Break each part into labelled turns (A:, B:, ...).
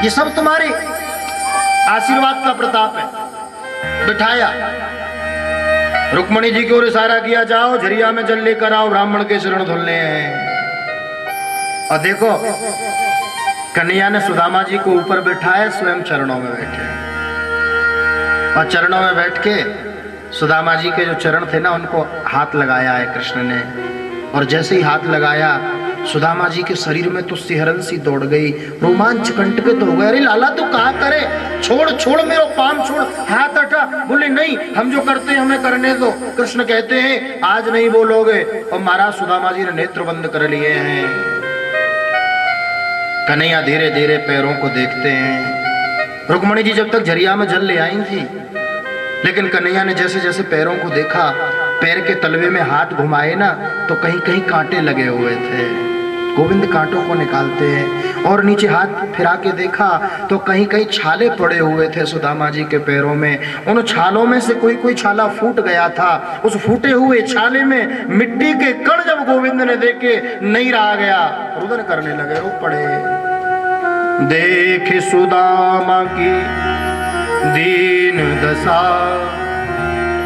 A: ये सब तुम्हारे आशीर्वाद का प्रताप है। बिठाया, रुक्मणी जी की ओर इशारा किया, जाओ झरिया में जल लेकर आओ, ब्राह्मण के चरण धुलने हैं। और देखो कन्हैया ने सुदामा जी को ऊपर बैठाया, स्वयं चरणों में बैठे और चरणों में बैठ के सुदामा जी के जो चरण थे ना उनको हाथ लगाया है कृष्ण ने। और जैसे ही हाथ लगाया सुदामा जी के शरीर में तो सिहरन सी दौड़ गई, रोमांच कंटकित हो गए। अरे लाला तू कहा करे, छोड़ छोड़ मेरा पाम छोड़, हाथ हटा। बोले नहीं, हम जो करते हैं हमें करने दो। कृष्ण कहते हैं आज नहीं बोलोगे। और महाराज सुदामा जी ने नेत्र बंद कर लिए हैं। कन्हैया धीरे धीरे पैरों को देखते हैं। रुक्मणी जी जब तक झरिया में जल ले आई थी, लेकिन कन्हैया ने जैसे जैसे पैरों को देखा, पैर के तलवे में हाथ घुमाए ना तो कहीं कहीं कांटे लगे हुए थे। गोविंद कांटों को निकालते हैं। और नीचे हाथ फिरा के देखा तो कहीं कहीं छाले पड़े हुए थे सुदामा जी के पैरों में। उन छालों में से कोई कोई छाला फूट गया था। उस फूटे हुए छाले में मिट्टी के कण जब गोविंद ने देखे, नहीं रहा गया, रुदन करने लगे, रो पड़े। देख सुदामा की दीन दशा,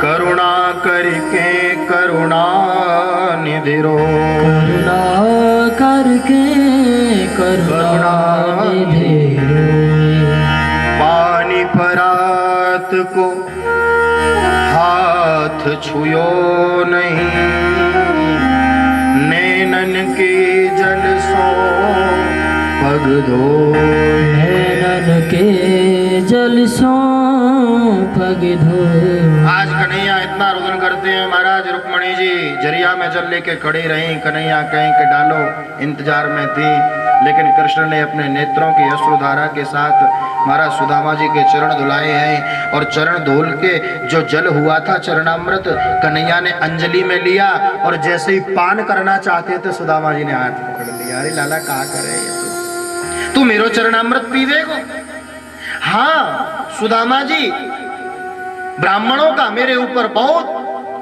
A: करुणा करके करुणा निधि रो,
B: करुणा करके करुणा निधि रो।
A: पानी परात को हाथ छुयो नहीं, नैनन के जल सो पग धो,
B: नैनन के जल सो पग धो।
A: आज कन्हैया इतना रुदन करते हैं। महाराज रुक्मणी जी झरिया में जल लेके खड़ी रही। कन्हैया कहीं के डालो इंतजार में थी, लेकिन कृष्ण ने अपने नेत्रों की अश्रुधारा के साथ महाराज सुदामा जी के चरण धुलाए हैं। और चरण धुल के जो जल हुआ था चरणामृत, कन्हैया ने अंजलि में लिया और जैसे ही पान करना चाहते थे सुदामा जी ने हाथ पकड़ लिया। अरे लाला कहा करे तू मेरो चरणामृत पीवेगो? हाँ सुदामा जी, ब्राह्मणों का मेरे ऊपर बहुत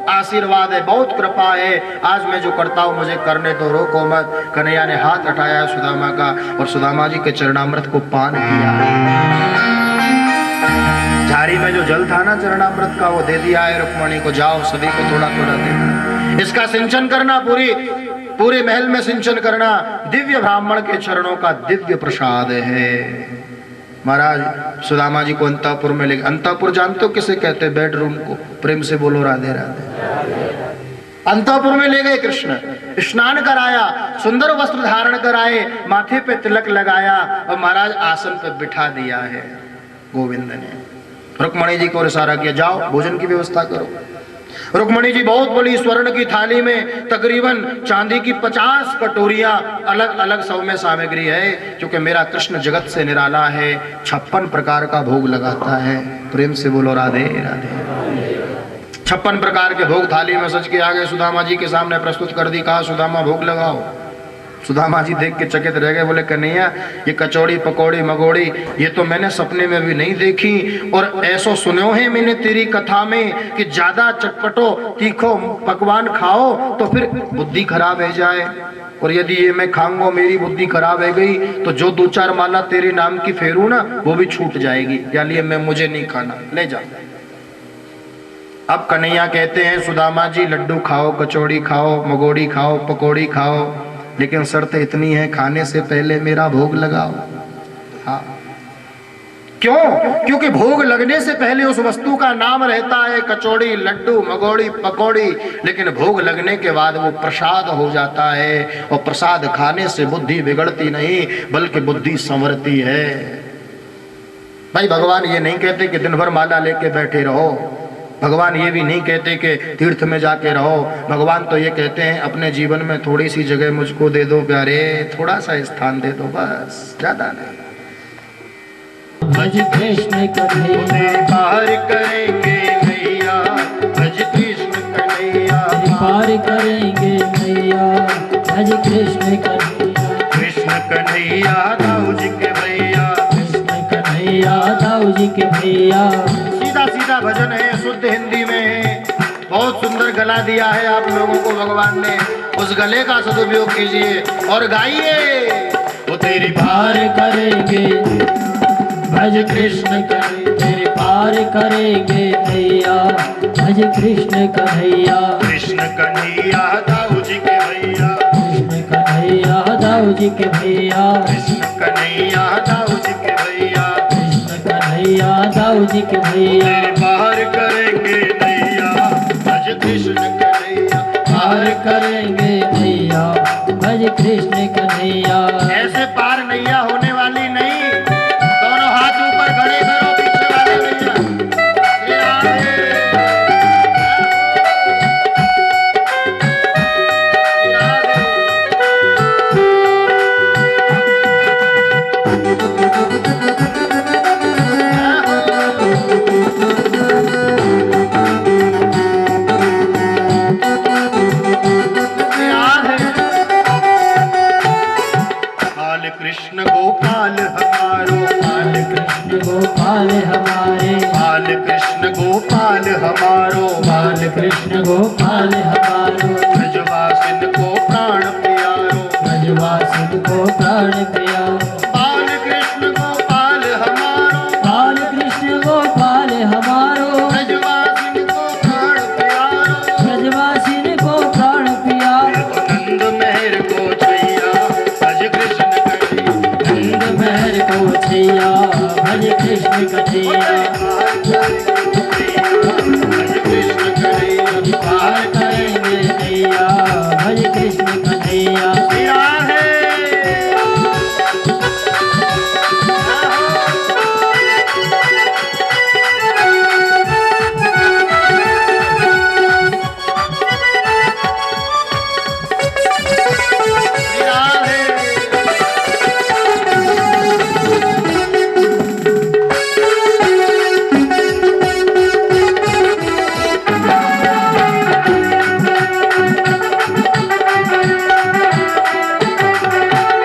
A: आशीर्वाद है, बहुत कृपा है। आज मैं जो करता हूं मुझे करने दो, रोको मत। कन्हैया ने हाथ हटाया सुदामा का और सुदामा जी के चरणामृत को पान किया। झाड़ी में जो जल था ना चरणामृत का वो दे दिया है रुक्मणी को, जाओ सभी को थोड़ा थोड़ा देना, इसका सिंचन करना, पूरे महल में सिंचन करना। दिव्य ब्राह्मण के चरणों का दिव्य प्रसाद है। महाराज सुदामा जी को अंतापुर में ले, अंतापुर जानते हो किसे कहते हैं? बेडरूम को। प्रेम से बोलो राधे राधे। अंतापुर में ले गए कृष्ण, स्नान कराया, सुंदर वस्त्र धारण कराए, माथे पे तिलक लगाया और महाराज आसन पे बिठा दिया है गोविंद ने। रुक्मणी जी को इशारा किया, जाओ भोजन की व्यवस्था करो। रुक्मणी जी बहुत बड़ी स्वर्ण की थाली में तकरीबन चांदी की 50 कटोरियां, अलग अलग सब में सामग्री है, क्योंकि मेरा कृष्ण जगत से निराला है। 56 प्रकार का भोग लगाता है। प्रेम से बोलो राधे राधे। 56 प्रकार के भोग थाली में सज के आगे सुदामा जी के सामने प्रस्तुत कर दी। कहा सुदामा भोग लगाओ। सुदामा जी देख के चकित रह गए। बोले कन्हैया ये कचौड़ी पकौड़ी मगोड़ी ये तो मैंने सपने में भी नहीं देखी, और ऐसो सुनो है मैंने तेरी कथा में कि ज्यादा चटपटो तीखो पकवान खाओ तो फिर बुद्धि खराब है जाए, और यदि ये मैं खाऊंगा मेरी बुद्धि खराब है गई तो जो 2-4 माला तेरे नाम की फेरू ना वो भी छूट जाएगी, या लिए मैं मुझे नहीं खाना, ले जा। अब कन्हैया कहते हैं सुदामा जी लड्डू खाओ, कचौड़ी खाओ, मगोड़ी खाओ, पकौड़ी खाओ, लेकिन शर्त इतनी है खाने से पहले मेरा भोग लगाओ। हाँ क्यों? क्योंकि भोग लगने से पहले उस वस्तु का नाम रहता है कचौड़ी, लड्डू, मगोड़ी, पकौड़ी, लेकिन भोग लगने के बाद वो प्रसाद हो जाता है। और प्रसाद खाने से बुद्धि बिगड़ती नहीं बल्कि बुद्धि संवरती है। भाई भगवान ये नहीं कहते कि दिन भर माला लेके बैठे रहो, भगवान ये भी नहीं कहते कि तीर्थ में जाके रहो। भगवान तो ये कहते हैं अपने जीवन में थोड़ी सी जगह मुझको दे दो प्यारे, थोड़ा सा स्थान दे दो, बस ज्यादा नहीं।
B: भज कृष्ण कन्हैया
A: पार करेंगे नैया, भज कृष्ण कन्हैया
B: पार करेंगे नैया, भज कृष्ण कन्हैया।
A: कृष्ण कन्हैया दाऊ जी के भैया,
B: कृष्ण कन्हैया दाऊ जी के भैया।
A: सीधा सीधा भजन है, शुद्ध हिंदी में है, बहुत सुंदर गला दिया है आप लोगों को भगवान ने। उस गले का सदुपयोग कीजिए और गाइए। वो तेरी
B: पार करेंगे भज कृष्ण कन्हैया तेरे पार करेंगे नैया भज कृष्ण कन्हैया
A: कृष्ण कन्हैया दाऊ जी के भैया
B: कृष्ण कन्हैया दाऊ जी के भैया
A: कृष्ण कन्हैया दाऊ जी के भैया
B: कृष्ण कन्हैया दाऊ जी के भैया
A: तेरे पार करेंगे नैया भज कृष्ण कन्हैया
B: पार करेंगे नैया भज कृष्ण कन्हैया
A: ऐसे पार नैया होने वाली नहीं। दोनों हाथ ऊपर खड़े करो पीछे वाले भैया। श्री राधे। श्री राधे। श्री राधे। बाल कृष्ण गोपाल हमारो बाल
B: कृष्ण गोपाल हमारे
A: बाल कृष्ण गोपाल हमारो
B: बाल कृष्ण गोपाल हमारो
A: ब्रजवासिन को प्राण प्यारो
B: ब्रजवासिन को प्राण प्रिया
A: बाल कृष्ण गोपाल हमारो
B: बाल कृष्ण गोपाल हमारो
A: ब्रजवासिन को प्राण प्यारो
B: ब्रजवासिन को प्राण प्रिया
A: नंद मेहर को छैया भज कृष्ण कन्हैया
B: नंद महर को छैया भज कृष्ण कन्हैया
A: भज कृष्ण कन्हैया
B: पार करेंगे नैया भज कृष्ण कन्हैया
A: श्री राधे। श्री राधे।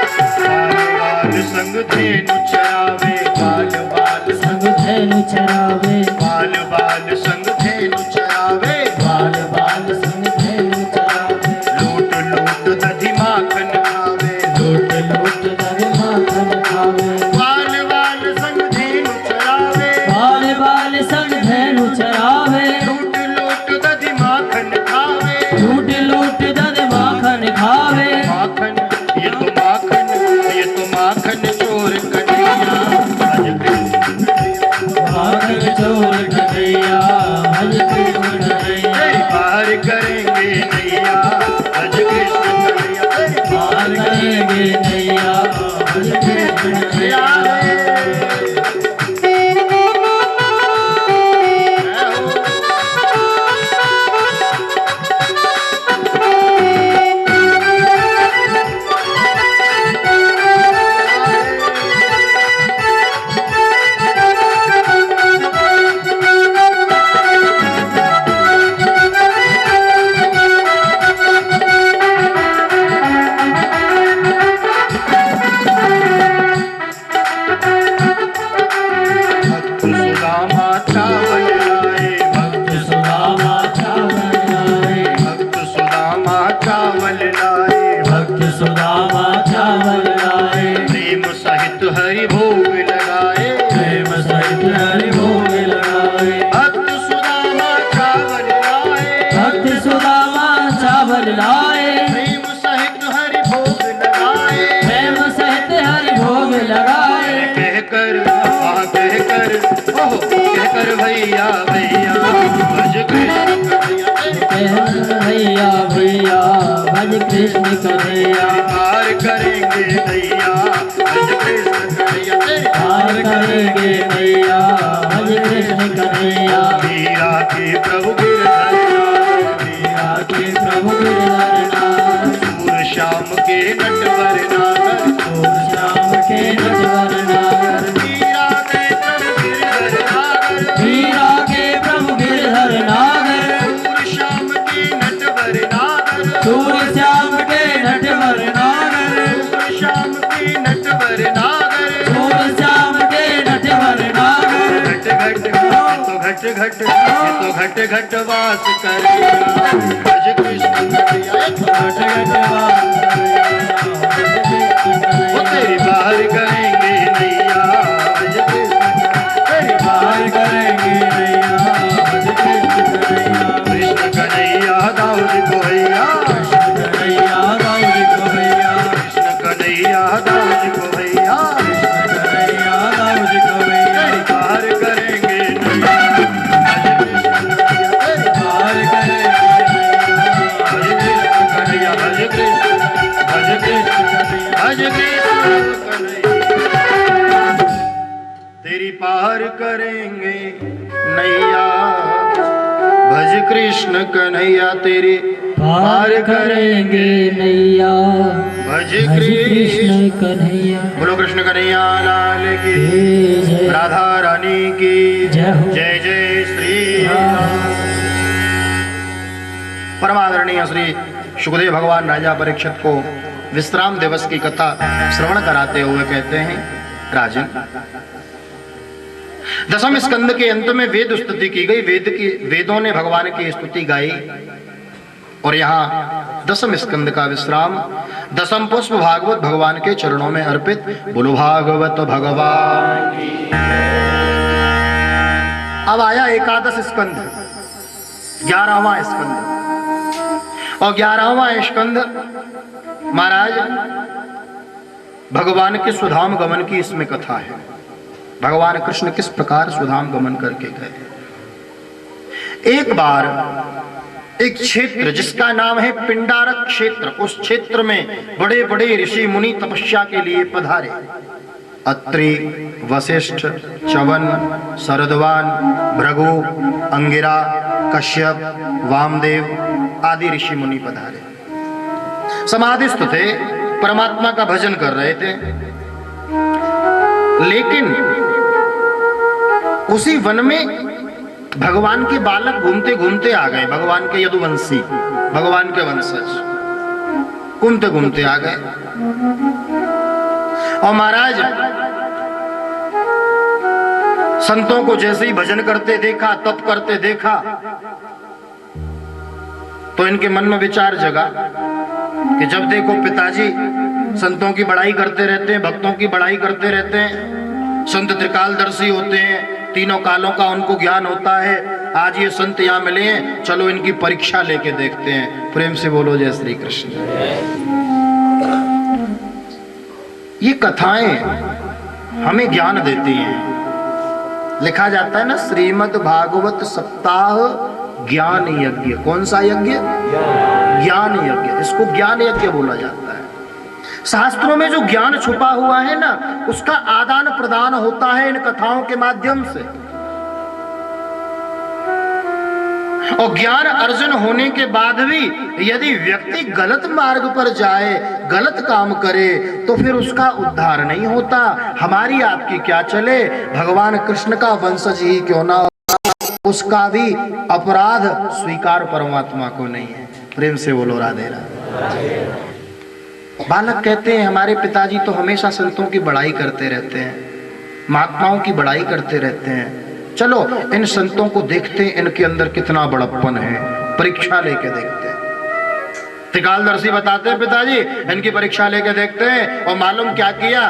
A: बाल संग धेनु चरावे बाल बाल
B: संग धैनु चरावे
A: बाल बाल संग धेनु चरावे
B: बाल बाल संग धैनु चरावे
A: लूट लूट दधि माखन खावे
B: लूट लूट दर माखन खावे
A: बाल बाल संग धेनु चरावे
B: बाल बाल संग धैनु चरावे
A: लूट लूट दधि माखन खावे
B: लूट लूट दर माखन खावे
A: माखन ये तो माखन चोर कन्हैया भज कृष्ण कन्हैया
B: माखन चोर कन्हैया भज कृष्ण कन्हैया
A: तेरी पार करेंगे नैया भज कृष्ण कन्हैया तेरी
B: पार करेंगे नैया भज कृष्ण कन्हैया भक्त सुदामा चावल लाए भक्त सुदामा चावल लाए
A: भक्त सुदामा चावल लाए
B: भक्त सुदामा चावल लाए
A: प्रेम सहित हरि भोग लगाए
B: प्रेम सहित हरि भोग लगाए
A: भक्त सुदामा चावल लाए
B: भक्त सुदामा चावल लाए
A: प्रेम सहित हरि भोग लगाए
B: प्रेम सहित हरि भोग लगाए
A: कहकर भैया भैया भज कृष्ण कन्हैया
B: भैया भैया भज कृष्ण कन्हैया
A: पार करेंगे नैया भज कृष्ण कन्हैया
B: पार करेंगे नैया भज कृष्ण कन्हैया
A: मीरा के प्रभु गिरधरनाथ
B: मीरा के प्रभु गिरधरनाथ
A: सूर श्याम के नटवर नागर
B: सूर श्याम के नटवर नागर
A: मीरा के प्रभु गिरधर नागर
B: मीरा के प्रभु गिरधर नागर
A: सूर श्याम के नटवर नागर
B: सूर श्याम के नटवर नागर
A: सूर श्याम के नटवर नागर
B: सूर श्याम के नटवर नागर
A: घट घट तो घट घट वास करेगा भज कृष्ण कन्हैया
B: घट घट वास करेगा, भज कृष्ण
A: वो
B: कन्हैया।
A: तेरी बाहर करेंगे नैया भज कृष्ण पार करेंगे नैया, भज कृष्ण कन्हैया तेरी
B: पार करेंगे नैया,
A: भज
B: भज कृष्ण
A: कृष्ण।
B: कन्हैया।
A: बोलो कृष्ण कन्हैया लाल की,
B: जय जय
A: राधा रानी की
B: जय हो।
A: जय जय श्री राम। परमादरणीय श्री सुखदेव भगवान राजा परीक्षित को विश्राम दिवस की कथा श्रवण कराते हुए कहते हैं, राजन, दसम स्कंद के अंत में वेद स्तुति की गई, वेदों ने भगवान की स्तुति गाई, और यहाँ दसम स्कंद का विश्राम दसम पुष्प भागवत भगवान के चरणों में अर्पित। बोलो भागवत भगवान की। अब आया एकादश स्कंद, 11वां स्कंद, और 11वां स्कंद महाराज भगवान के सुधाम गमन की इसमें कथा है। भगवान कृष्ण किस प्रकार सुधाम गमन करके गए। एक बार एक क्षेत्र जिसका नाम है पिंडारक क्षेत्र, उस क्षेत्र में बड़े बड़े ऋषि मुनि तपस्या के लिए पधारे। अत्रि, वशिष्ठ, च्यवन, शरद्वान, भृगु, अंगिरा, कश्यप, वामदेव आदि ऋषि मुनि पधारे। समाधिस्थ थे, परमात्मा का भजन कर रहे थे। लेकिन उसी वन में भगवान के बालक घूमते घूमते आ गए, भगवान के यदुवंशी, भगवान के वंशज घूमते घूमते आ गए। और महाराज संतों को जैसे ही भजन करते देखा, तप करते देखा, तो इनके मन में विचार जगा कि जब देखो पिताजी संतों की बड़ाई करते रहते हैं, भक्तों की बड़ाई करते रहते हैं, संत त्रिकालदर्शी होते हैं, तीनों कालों का उनको ज्ञान होता है। आज ये संत यहाँ मिले हैं, चलो इनकी परीक्षा लेके देखते हैं। प्रेम से बोलो जय श्री कृष्ण। ये कथाएं हमें ज्ञान देती हैं। लिखा जाता है ना, श्रीमद् भागवत सप्ताह ज्ञान यज्ञ। कौन सा यज्ञ? ज्ञान यज्ञ। इसको ज्ञान यज्ञ बोला जाता है। शास्त्रों में जो ज्ञान छुपा हुआ है ना, उसका आदान प्रदान होता है इन कथाओं के माध्यम से। और ज्ञान अर्जन होने के बाद भी यदि व्यक्ति गलत मार्ग पर जाए, गलत काम करे, तो फिर उसका उद्धार नहीं होता। हमारी आपकी क्या चले, भगवान कृष्ण का वंशज ही क्यों ना, उसका भी अपराध स्वीकार परमात्मा को नहीं है। प्रेम से बोलो राधे राधे। बालक कहते हैं, हमारे पिताजी तो हमेशा संतों की बड़ाई करते रहते हैं, महात्माओं की बड़ाई करते रहते हैं। चलो इन संतों को देखते हैं, इनके अंदर कितना बड़प्पन है, परीक्षा लेके देखते हैं। त्रिकालदर्शी बताते हैं, पिताजी इनकी परीक्षा लेके देखते हैं। और मालूम क्या किया,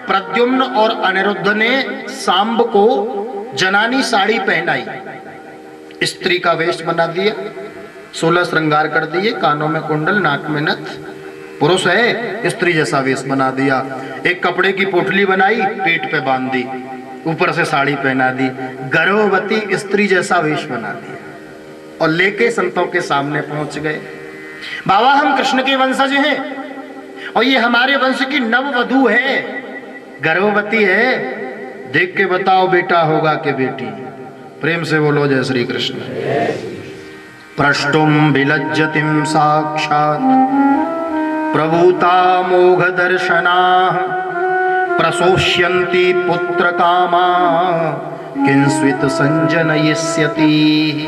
A: प्रद्युम्न और अनिरुद्ध ने सांब को जनानी साड़ी पहनाई, स्त्री का वेश बना दिया, 16 श्रृंगार कर दिए, कानों में कुंडल, नाक में नथ, पुरुष है स्त्री जैसा वेश बना दिया। एक कपड़े की पोटली बनाई, पेट पे बांध दी, ऊपर से साड़ी पहना दी, गर्भवती स्त्री जैसा वेश बना दिया, और लेके संतों के सामने पहुंच गए। बाबा हम कृष्ण के वंशज हैं, और ये हमारे वंश की नववधू है, गर्भवती है, देख के बताओ बेटा होगा कि बेटी। प्रेम से बोलो जय श्री कृष्ण। प्रष्टुम विलज्जतिम साक्षात् प्रभूता मोघ दर्शना प्रसोष्यन्ति पुत्र कामा किंस्वित संजनयिष्यति।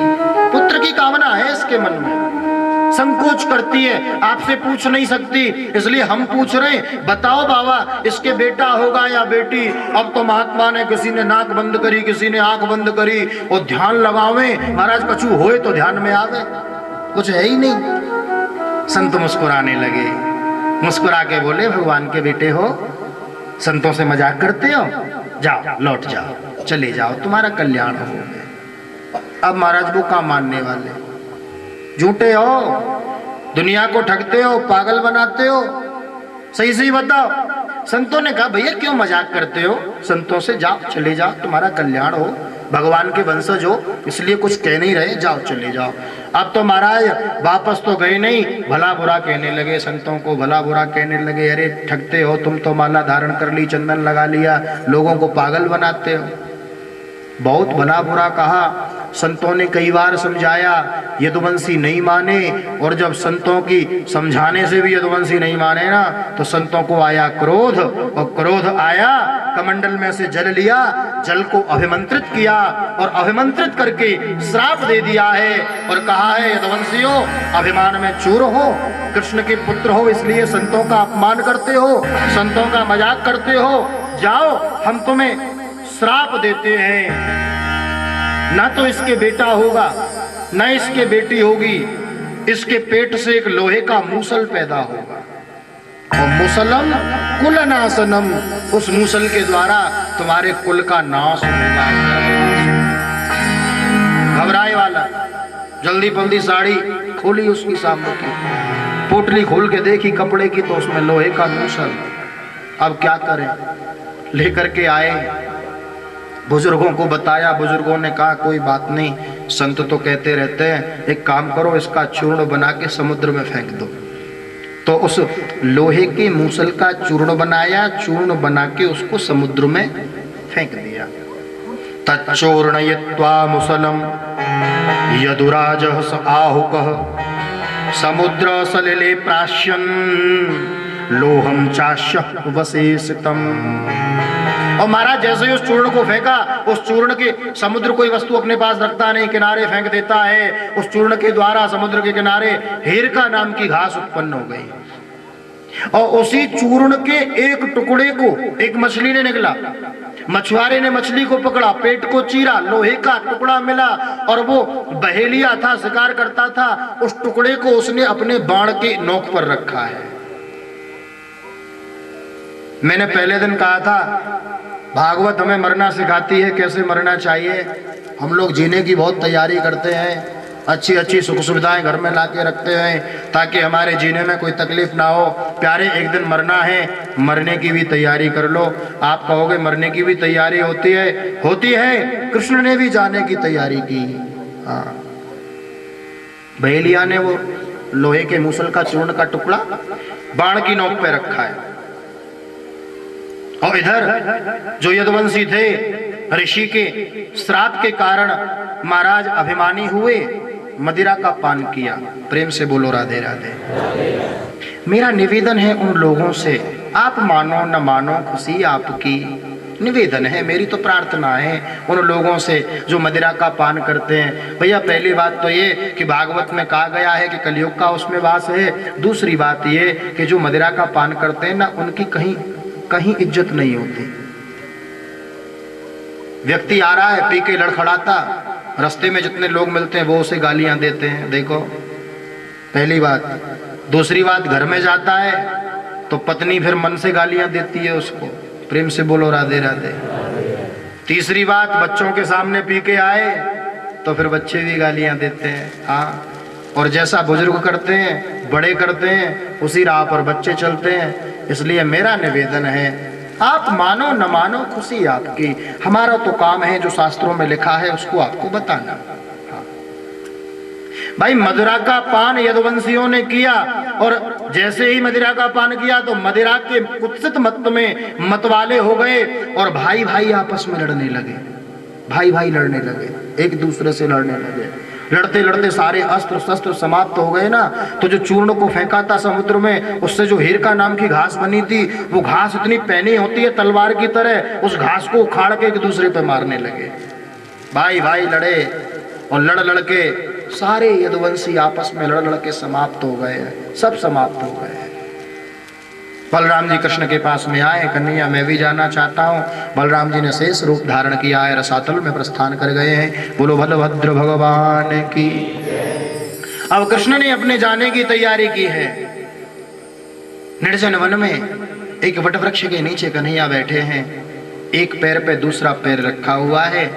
A: पुत्र की कामना है इसके मन में, संकोच करती है, आपसे पूछ नहीं सकती, इसलिए हम पूछ रहे हैं, बताओ बाबा इसके बेटा होगा या बेटी। अब तो महात्मा ने, किसी ने नाक बंद करी, किसी ने आंख बंद करी, और ध्यान लगावे महाराज, कछु होए तो ध्यान में आवे, कुछ है ही नहीं। संत मुस्कुराने लगे, मुस्कुरा के बोले, भगवान के बेटे हो, संतों से मजाक करते हो, जाओ लौट जाओ, चले जाओ, तुम्हारा कल्याण हो गया। अब महाराज वो काम मानने वाले, झूठे हो, दुनिया को ठगते हो, पागल बनाते हो, सही सही बताओ। संतों ने कहा, भैया क्यों मजाक करते हो, संतों से जाओ, चले जाओ, तुम्हारा कल्याण हो, भगवान के वंशज हो, इसलिए कुछ कह नहीं रहे, जाओ चले जाओ। अब तो महाराज वापस तो गए नहीं, भला बुरा कहने लगे, संतों को भला बुरा कहने लगे, अरे ठगते हो तुम, तो माला धारण कर ली, चंदन लगा लिया, लोगों को पागल बनाते हो। बहुत भला बुरा कहा, संतों ने कई बार समझाया, यदुवंशी नहीं माने। और जब संतों की समझाने से भी यदुवंशी नहीं माने ना, तो संतों को आया क्रोध, और क्रोध आया, कमंडल में से जल लिया, जल को अभिमंत्रित किया और अभिमंत्रित करके श्राप दे दिया है और कहा है, यदुवंशियों अभिमान में चूर हो, कृष्ण के पुत्र हो, इसलिए संतों का अपमान करते हो, संतों का मजाक करते हो, जाओ हम तुम्हें श्राप देते हैं, ना तो इसके बेटा होगा ना इसके बेटी होगी, इसके पेट से एक लोहे का मूसल पैदा होगा, और मुसलम कुलनाशनम, उस मूसल के द्वारा तुम्हारे कुल का नाश होगा। घबराए वाला जल्दी जल्दी साड़ी खोली उसकी सामने की, पोटली खोल के देखी कपड़े की, तो उसमें लोहे का मूसल। अब क्या करें, लेकर के आए, बुजुर्गों को बताया, बुजुर्गों ने कहा कोई बात नहीं, संत तो कहते रहते हैं, एक काम करो, इसका चूर्ण बना के समुद्र में फेंक दो। तो उस लोहे के मूसल का चूर्ण बनाया, चूर्ण बना के उसको समुद्र में फेंक दिया। तच्चूर्णयित्वा मुसलम यदुराजः स आहुकः समुद्र सलिले प्राश्यन् लोहम चाश्य वशेषितम। और महाराज जैसे ही उस चूर्ण को फेंका, उस चूर्ण के, समुद्र कोई वस्तु अपने पास रखता नहीं, किनारे फेंक देता है, उस चूर्ण के द्वारा समुद्र के किनारे हेरका नाम की घास उत्पन्न हो गई। और उसी चूर्ण के एक टुकड़े को एक मछली ने निकला, मछुआरे ने मछली को पकड़ा, पेट को चीरा, लोहे का टुकड़ा मिला, और वो बहेलिया था, शिकार करता था, उस टुकड़े को उसने अपने बाण के नोक पर रखा है। मैंने पहले दिन कहा था, भागवत हमें मरना सिखाती है, कैसे मरना चाहिए। हम लोग जीने की बहुत तैयारी करते हैं, अच्छी अच्छी सुख सुविधाएं घर में ला के रखते हैं ताकि हमारे जीने में कोई तकलीफ ना हो। प्यारे एक दिन मरना है, मरने की भी तैयारी कर लो। आप कहोगे मरने की भी तैयारी होती है, होती है, कृष्ण ने भी जाने की तैयारी की। हाँ, बहेलिया ने वो लोहे के मूसल का चूर्ण का टुकड़ा बाण की नोक पे रखा है, और इधर जो यदुवंशी थे, ऋषि के श्राप के कारण महाराज अभिमानी हुए, मदिरा का पान किया। प्रेम से बोलो राधे राधे। मेरा निवेदन है उन लोगों से, आप मानो न मानो खुशी आपकी, निवेदन है, मेरी तो प्रार्थना है उन लोगों से जो मदिरा का पान करते हैं। भैया पहली बात तो ये कि भागवत में कहा गया है कि कलयुग का उसमें वास है। दूसरी बात ये कि जो मदिरा का पान करते हैं ना, उनकी कहीं कहीं इज्जत नहीं होती। व्यक्ति आ रहा है पी के लड़खड़ाता, रास्ते में जितने लोग मिलते हैं वो उसे गालियां देते हैं, देखो पहली बात। दूसरी बात, घर में जाता है तो पत्नी फिर मन से गालियां देती है उसको। प्रेम से बोलो राधे राधे। तीसरी बात, बच्चों के सामने पी के आए तो फिर बच्चे भी गालियां देते हैं। हाँ, और जैसा बुजुर्ग करते हैं, बड़े करते हैं, उसी राह पर बच्चे चलते हैं। इसलिए मेरा निवेदन है, आप मानो न मानो खुशी आपकी, हमारा तो काम है जो शास्त्रों में लिखा है उसको आपको बताना। हाँ। भाई मदिरा का पान यदुवंशियों ने किया, और जैसे ही मदिरा का पान किया तो मदिरा के कुत्सित मत में मतवाले हो गए, और भाई भाई आपस में लड़ने लगे, भाई भाई लड़ने लगे, एक दूसरे से लड़ने लगे। लड़ते लड़ते सारे अस्त्र शस्त्र समाप्त हो गए ना, तो जो चूर्ण को फेंका था समुद्र में, उससे जो हेरका नाम की घास बनी थी, वो घास इतनी पैनी होती है तलवार की तरह, उस घास को उखाड़ के एक दूसरे पे मारने लगे। भाई भाई लड़े, और लड़ लड़ के सारे यदुवंशी आपस में लड़ लड़ के समाप्त हो गए, सब समाप्त हो गए। बलराम जी कृष्ण के पास में आए, कन्हैया मैं भी जाना चाहता हूँ। बलराम जी ने शेष रूप धारण किया है, रसातल में प्रस्थान कर गए हैं। बोलो बलभद्र भगवान की। अब कृष्ण ने अपने जाने की तैयारी की है। निर्जन वन में एक वट वृक्ष के नीचे कन्हैया बैठे हैं, एक पैर पे दूसरा पैर रखा हुआ है।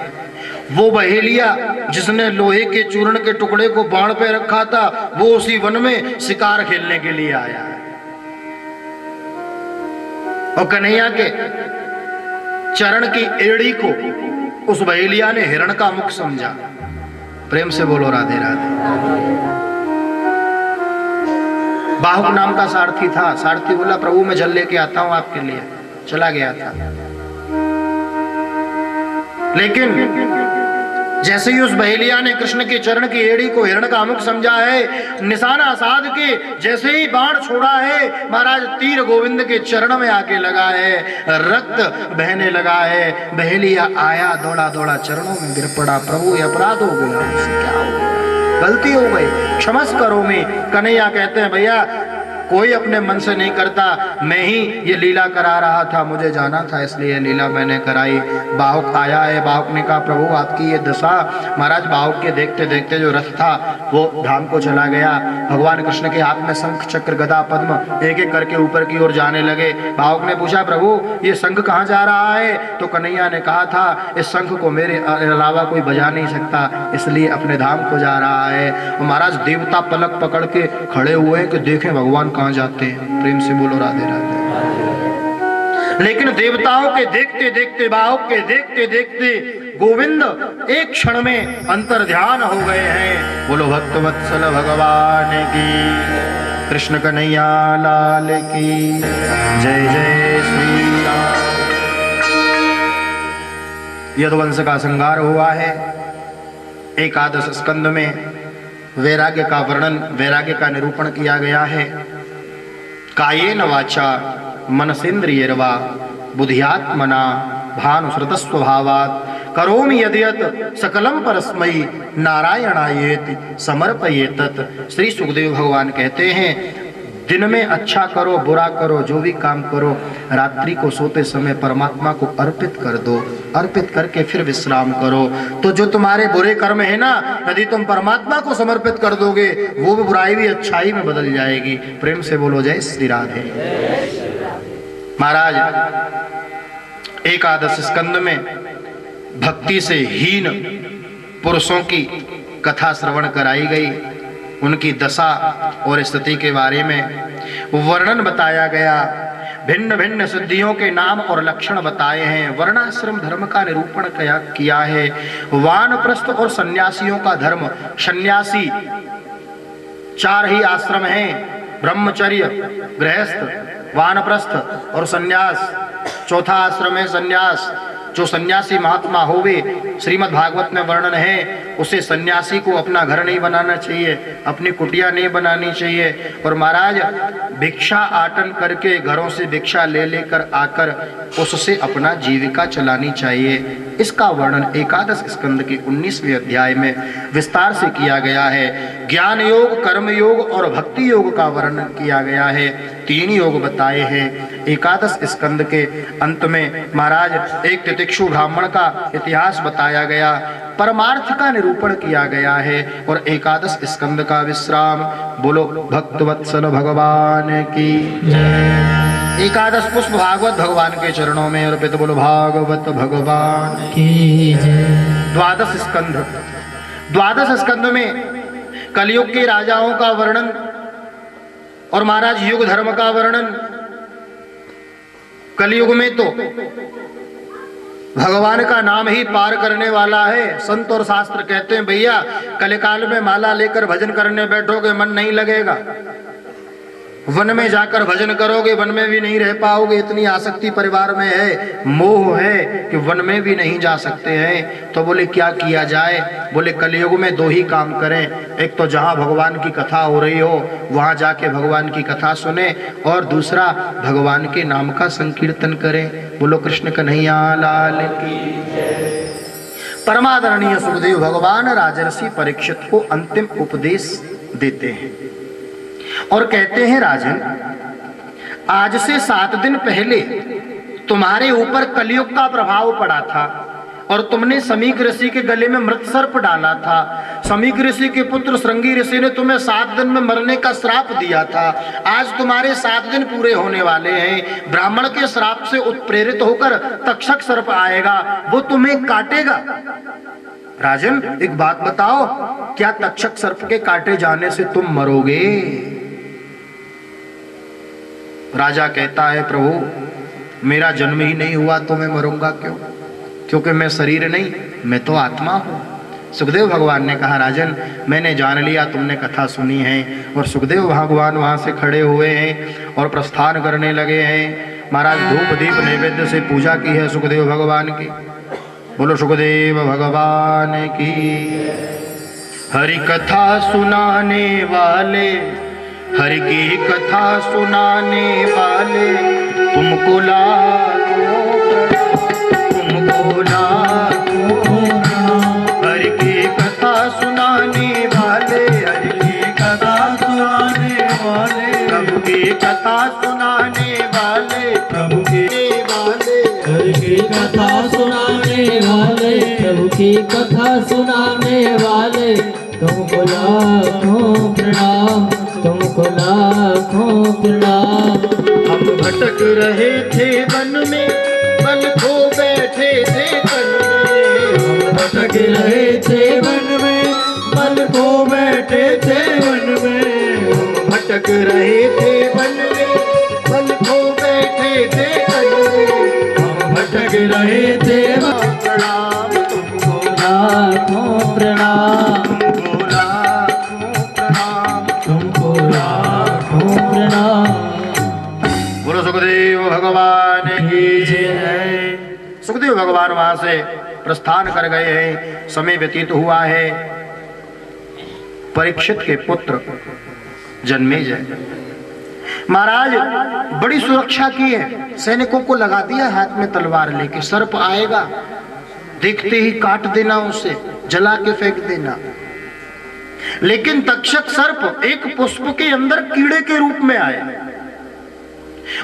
A: वो बहेलिया जिसने लोहे के चूर्ण के टुकड़े को बाण पे रखा था, वो उसी वन में शिकार खेलने के लिए आया है। और कन्हैया के चरण की एड़ी को उस बहेलिया ने हिरण का मुख समझा। प्रेम से बोलो राधे राधे। बाहुक नाम का सारथी था। सारथी बोला प्रभु मैं जल लेके आता हूं आपके लिए। चला गया था, लेकिन जैसे ही उस बहेलिया ने कृष्ण के चरण की एड़ी को हिरण का मुख समझा है, निशाना साध के जैसे ही बाण छोड़ा है, महाराज तीर गोविंद के चरण में आके लगा है, रक्त बहने लगा है। बहेलिया आया दौड़ा दौड़ा चरणों में गिर पड़ा, प्रभु ये अपराध हो गया, मुझसे क्या हो गया, गलती हो गई, क्षमस करो। में कन्हैया कहते हैं भैया कोई अपने मन से नहीं करता, मैं ही ये लीला करा रहा था, मुझे जाना था इसलिए ये लीला मैंने कराई। बाहुक आया है, बाहुक ने कहा प्रभु आपकी ये दशा। महाराज बाहुक के देखते देखते जो रथ था वो धाम को चला गया। भगवान कृष्ण के हाथ में शंख चक्र गदा पद्म एक एक करके ऊपर की ओर जाने लगे। बाहुक ने पूछा प्रभु ये शंख कहाँ जा रहा है? तो कन्हैया ने कहा था इस शंख को मेरे अलावा कोई बजा नहीं सकता, इसलिए अपने धाम को जा रहा है। महाराज देवता पलक पकड़ के खड़े हुए कि देखें भगवान कहाँ जाते हैं। प्रेम से बोलो राधे राधे। लेकिन देवताओं के देखते देखते, बाहुक के देखते देखते गोविंद एक क्षण में अंतर ध्यान हो गए हैं। बोलो भक्तवत्सल भगवान की, कृष्ण कन्हैया लाल की जय जय श्री राम। यदुवंश का संहार हुआ है। एकादश स्कंद में वैराग्य का वर्णन, वैराग्य का निरूपण किया गया है। कायेन वाचा मनसेन्द्रियर्वा बुद्ध्यात्मना भानुश्रुतस्वभावात् करोमि यद्यत् सकलम परस्मै नारायणायेति समर्पयेतत्। श्री सुखदेव भगवान कहते हैं दिन में अच्छा करो बुरा करो जो भी काम करो, रात्रि को सोते समय परमात्मा को अर्पित कर दो, अर्पित करके फिर विश्राम करो। तो जो तुम्हारे बुरे कर्म है ना, यदि तुम परमात्मा को समर्पित कर दोगे वो भी बुराई भी अच्छाई में बदल जाएगी। प्रेम से बोलो जय श्री राधे। महाराज एकादश स्कंद में भक्ति से हीन पुरुषों की कथा श्रवण कराई गई, उनकी दशा और स्थिति के बारे में वर्णन बताया गया। भिन्न भिन्न सिद्धियों के नाम और लक्षण बताए हैं। वर्णाश्रम धर्म का निरूपण किया है। वानप्रस्थ और सन्यासियों का धर्म। सन्यासी चार ही आश्रम हैं, ब्रह्मचर्य, गृहस्थ, वानप्रस्थ और सन्यास। चौथा आश्रम है सन्यास। जो सन्यासी महात्मा होवे, श्रीमद् भागवत में वर्णन है, उसे सन्यासी को अपना घर नहीं बनाना चाहिए, अपनी कुटिया नहीं बनानी चाहिए। और महाराज भिक्षा आटन करके घरों से भिक्षा ले लेकर आकर उससे अपना जीविका चलानी चाहिए। इसका वर्णन एकादश स्कंद के 19वें अध्याय में विस्तार से किया गया है। ज्ञान योग, कर्म योग और भक्ति योग का वर्णन किया गया है। 3 योग बताए हैं। एकादश स्कंद के अंत में महाराज एक तितिक्षु ब्राह्मण का इतिहास बताया गया, परमार्थ का निरूपण किया गया है और एकादश स्कंद का विश्राम। बोलो भक्तवत्सल भगवान की जय। एकादश पुष्प भागवत भगवान के चरणों में अर्पित। बोलो भागवत भगवान
B: की जय।
A: द्वादश स्कंध। द्वादश स्कंद में कलयुग के राजाओं का वर्णन और महाराज युग धर्म का वर्णन। कलयुग में तो भगवान का नाम ही पार करने वाला है। संत और शास्त्र कहते हैं भैया कलिकाल में माला लेकर भजन करने बैठोगे मन नहीं लगेगा, वन में जाकर भजन करोगे वन में भी नहीं रह पाओगे। इतनी आसक्ति परिवार में है, मोह है कि वन में भी नहीं जा सकते हैं। तो बोले क्या किया जाए? बोले कलयुग में 2 ही काम करें। एक तो जहाँ भगवान की कथा हो रही हो वहाँ जाके भगवान की कथा सुने, और दूसरा भगवान के नाम का संकीर्तन करें। बोलो कृष्ण कन्हैया लाल की। परमादरणीय सुखदेव भगवान राजर्षि परीक्षित को अंतिम उपदेश देते हैं और कहते हैं राजन, आज से 7 दिन पहले तुम्हारे ऊपर कलयुग का प्रभाव पड़ा था और तुमने समीक ऋषि के गले में मृत सर्प डाला था। समीक ऋषि के पुत्र श्रृंगी ऋषि ने तुम्हें 7 दिन में मरने का श्राप दिया था। आज तुम्हारे 7 दिन पूरे होने वाले हैं। ब्राह्मण के श्राप से उत्प्रेरित होकर तक्षक सर्प आएगा, वो तुम्हें काटेगा। राजन एक बात बताओ, क्या तक्षक सर्प के काटे जाने से तुम मरोगे? राजा कहता है प्रभु मेरा जन्म ही नहीं हुआ तो मैं मरूंगा क्यों? क्योंकि मैं शरीर नहीं, मैं तो आत्मा हूँ। सुखदेव भगवान ने कहा राजन मैंने जान लिया, तुमने कथा सुनी है। और सुखदेव भगवान वहाँ से खड़े हुए हैं और प्रस्थान करने लगे हैं। महाराज धूप दीप नैवेद्य से पूजा की है सुखदेव भगवान की। बोलो सुखदेव भगवान की। हरि कथा सुनाने वाले, हरि की कथा सुनाने वाले, तुमको लाखों तुमको लाखों। हरि की कथा सुनाने वाले, हरि की कथा सुनाने वाले, प्रभु की कथा सुनाने वाले, प्रभु के वाले,
B: हरि की कथा सुनाने वाले, प्रभु की कथा सुनाने वाले, तुमको लाखों प्रणाम, तुमको लाखों प्रणाम।
A: हम भटक रहे थे वन में, बल खो बैठे थे तन में।
B: हम भटक रहे थे वन में, बल खो बैठे थे वन में।
A: हम भटक रहे थे वन में, बल खो बैठे थे तन में।
B: हम भटक रहे थे
A: प्रणाम तुमको,
B: लाखों प्रणाम,
A: तुमको लाखों प्रणाम,
B: तुमको लाखों प्रणाम।
A: बोलो सुखदेव भगवान की
B: जय।
A: सुखदेव भगवान वहां से प्रस्थान कर गए हैं। समय व्यतीत हुआ है। परीक्षित के पुत्र जन्मेजय महाराज बड़ी सुरक्षा की है। सैनिकों को लगा दिया हाथ में तलवार लेके, सर्प आएगा देखते ही काट देना, उसे जला के फेंक देना। लेकिन तक्षक सर्प एक पुष्प के अंदर कीड़े के रूप में आए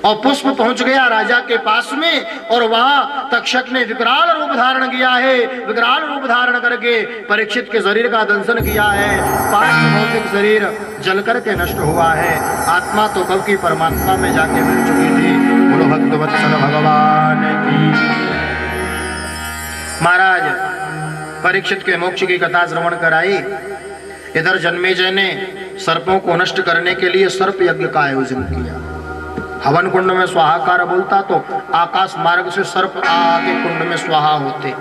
A: और पुष्प पहुंच गया राजा के पास में, और वहां तक्षक ने विकराल रूप धारण किया है। विकराल रूप धारण करके परीक्षित के शरीर का दंशन किया है। पार्थ भौतिक शरीर जल करके नष्ट हुआ है। आत्मा तो कब की परमात्मा में जाके मिल चुकी थी। बोलो भक्तवत्सल भगवान की। महाराज परीक्षित के मोक्ष की कथा श्रवण कराई। इधर जन्मेजय ने सर्पों को नष्ट करने के लिए सर्प यज्ञ का आयोजन किया। हवन कुंड में स्वाहाकार बोलता तो आकाश मार्ग से सर्प आके कुंड में स्वाहा होते।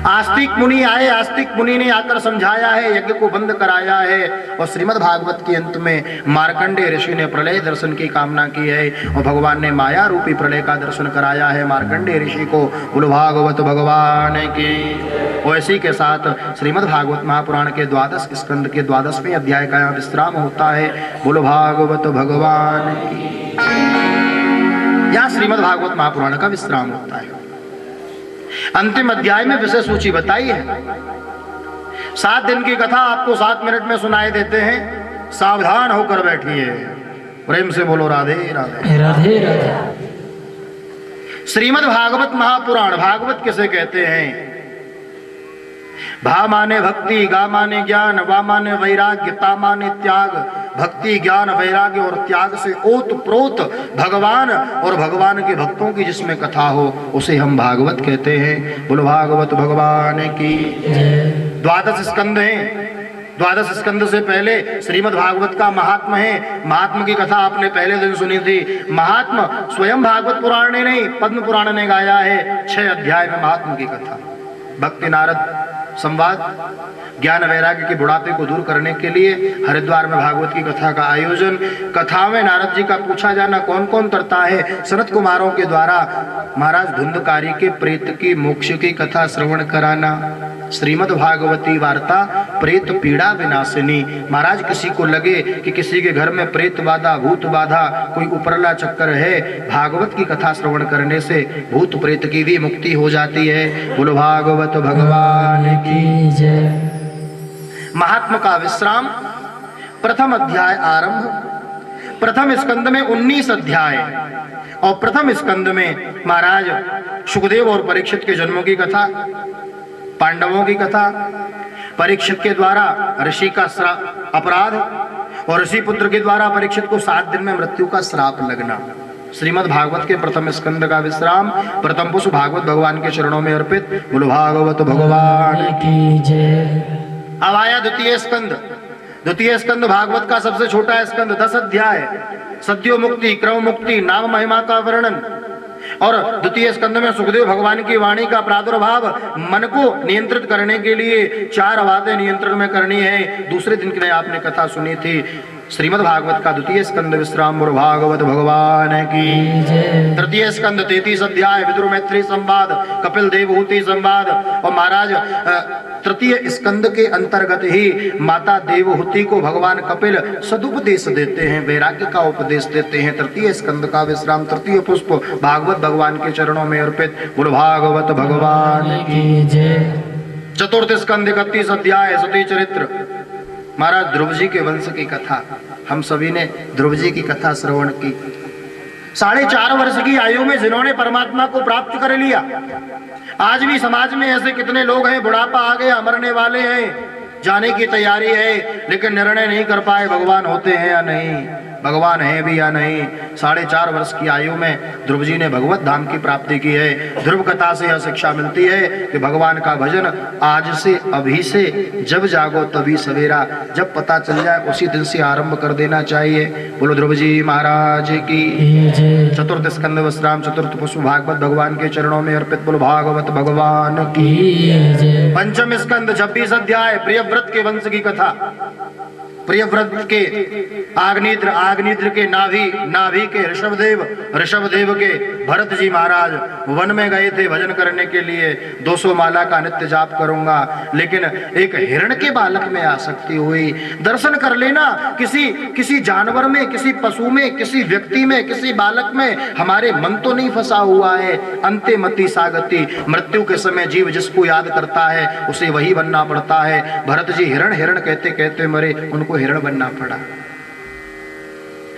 A: आस्तिक मुनि आए, आस्तिक मुनि ने आकर समझाया है, यज्ञ को बंद कराया है। और श्रीमद् भागवत के अंत में मार्कंडेय ऋषि ने प्रलय दर्शन की कामना की है और भगवान ने माया रूपी प्रलय का दर्शन कराया है मार्कंडेय ऋषि को। बोलो भागवत भगवान की। और इसी के साथ श्रीमद् भागवत महापुराण के 12 स्कंद के 12वें अध्याय का यहाँ विश्राम होता है। बोलो भागवत भगवान की। यहाँ श्रीमद् भागवत महापुराण का विश्राम होता है। अंतिम अध्याय में विषय सूची बताई है। 7 दिन की कथा आपको 7 मिनट में सुनाई देते हैं। सावधान होकर बैठिए। प्रेम से बोलो राधे राधे
B: राधे राधे।
A: श्रीमद् भागवत महापुराण, भागवत किसे कहते हैं? भा माने भक्ति, गा माने ज्ञान, वा माने वैराग्य, ता माने त्याग। भक्ति ज्ञान वैराग्य और त्याग से ओत प्रोत भगवान और भगवान के भक्तों की जिसमें कथा हो उसे हम भागवत कहते हैं। बोलो भागवत भगवान की। 12 स्कंद हैं। 12 स्कंद से पहले श्रीमद् भागवत का महात्म है। महात्म की कथा आपने पहले दिन सुनी थी। महात्म स्वयं भागवत पुराण ने नहीं, पद्म पुराण ने गाया है। 6 अध्याय में महात्म की कथा। भक्ति नारद संवाद, ज्ञान वैराग्य के बुढ़ापे को दूर करने के लिए हरिद्वार में भागवत की कथा का आयोजन। कथा में नारद जी का पूछा जाना कौन कौन करता है? सनत कुमारों के द्वारा महाराज धुंधकारी के प्रेत की मोक्ष की कथा श्रवण कराना। श्रीमद् भागवती वार्ता प्रेत पीड़ा विनाशिनी। महाराज किसी को लगे कि किसी के घर में प्रेत बाधा, भूत बाधा, कोई उपरला चक्कर है, भागवत की कथा श्रवण करने से भूत प्रेत की भी मुक्ति हो जाती है। बोलो भागवत भगवान की जय। महात्मा का विश्राम। प्रथम अध्याय आरंभ। प्रथम स्कंद में 19 अध्याय और प्रथम स्कंद में महाराज सुखदेव और परीक्षित के जन्मों की कथा, पांडवों की कथा, परीक्षित के द्वारा ऋषि का अपराध और ऋषि पुत्र के द्वारा परीक्षित को 7 दिन में मृत्यु का श्राप लगना। श्रीमद् भागवत के प्रथम स्कंद का विश्राम। प्रथम पुष्प भागवत भगवान के चरणों में अर्पित। बोलो भागवत भगवान की जय। अब आया द्वितीय स्कंद। द्वितीय स्कंद भागवत का सबसे छोटा स्कंद, 10 अध्याय। सद्यो मुक्ति, क्रम मुक्ति, नाम महिमा का वर्णन। और द्वितीय स्कंद में सुखदेव भगवान की वाणी का प्रादुर्भाव। मन को नियंत्रित करने के लिए 4 बातें नियंत्रण में करनी है। दूसरे दिन की आपने कथा सुनी थी। श्रीमद् भागवत का द्वितीय स्कंद विश्राम गुरु भागवत भगवान की
B: जय।
A: तृतीय स्कंद 33 अध्याय विदुर मैत्री संवाद, कपिल देवहूति संवाद। और महाराज तृतीय स्कंद के अंतर्गत ही माता देवहूति को भगवान कपिल सदुपदेश देते हैं, वैराग्य का उपदेश देते हैं। तृतीय स्कंद का विश्राम तृतीय पुष्प भागवत भगवान के चरणों में अर्पित गुरु भागवत भगवान
B: की जय।
A: चतुर्थ स्कंद 31 अध्याय सती चरित्र। महाराज ध्रुव जी के वंश की कथा, हम सभी ने ध्रुव जी की कथा श्रवण की। 4.5 वर्ष की आयु में जिन्होंने परमात्मा को प्राप्त कर लिया, आज भी समाज में ऐसे कितने लोग हैं, बुढ़ापा आ गया, मरने वाले हैं, जाने की तैयारी है, लेकिन निर्णय नहीं कर पाए भगवान होते हैं या नहीं, भगवान है भी या नहीं। 4.5 वर्ष की आयु में ध्रुव जी ने भगवत धाम की प्राप्ति की है। ध्रुव कथा से यह शिक्षा मिलती है कि भगवान का भजन आज से, अभी से, जब जागो तभी सवेरा, जब पता चल जाए उसी दिन से आरंभ कर देना चाहिए। बोलो ध्रुव जी महाराज की
B: जय।
A: चतुर्थ स्कंद विश्राम चतुर्थ पुष्प भागवत भगवान के चरणों में अर्पित। बोलो भागवत भगवान की
B: जय।
A: पंचम स्कंद 26 अध्याय प्रियव्रत के वंश की कथा। प्रियव्रत के आग्नेत्र के नाभि के ऋषभदेव के भरत जी महाराज वन में गए थे भजन करने के लिए। 200 माला का नित्य जाप करूंगा, लेकिन एक हिरण के बालक में आसक्ति हुई। दर्शन कर लेना, किसी जानवर में, किसी पशु में, किसी व्यक्ति में, किसी बालक में हमारे मन तो नहीं फंसा हुआ है। अंते मति सागति, मृत्यु के समय जीव जिसको याद करता है उसे वही बनना पड़ता है। भरत जी हिरण हिरण कहते कहते मरे, उनको हिरण बनना पड़ा।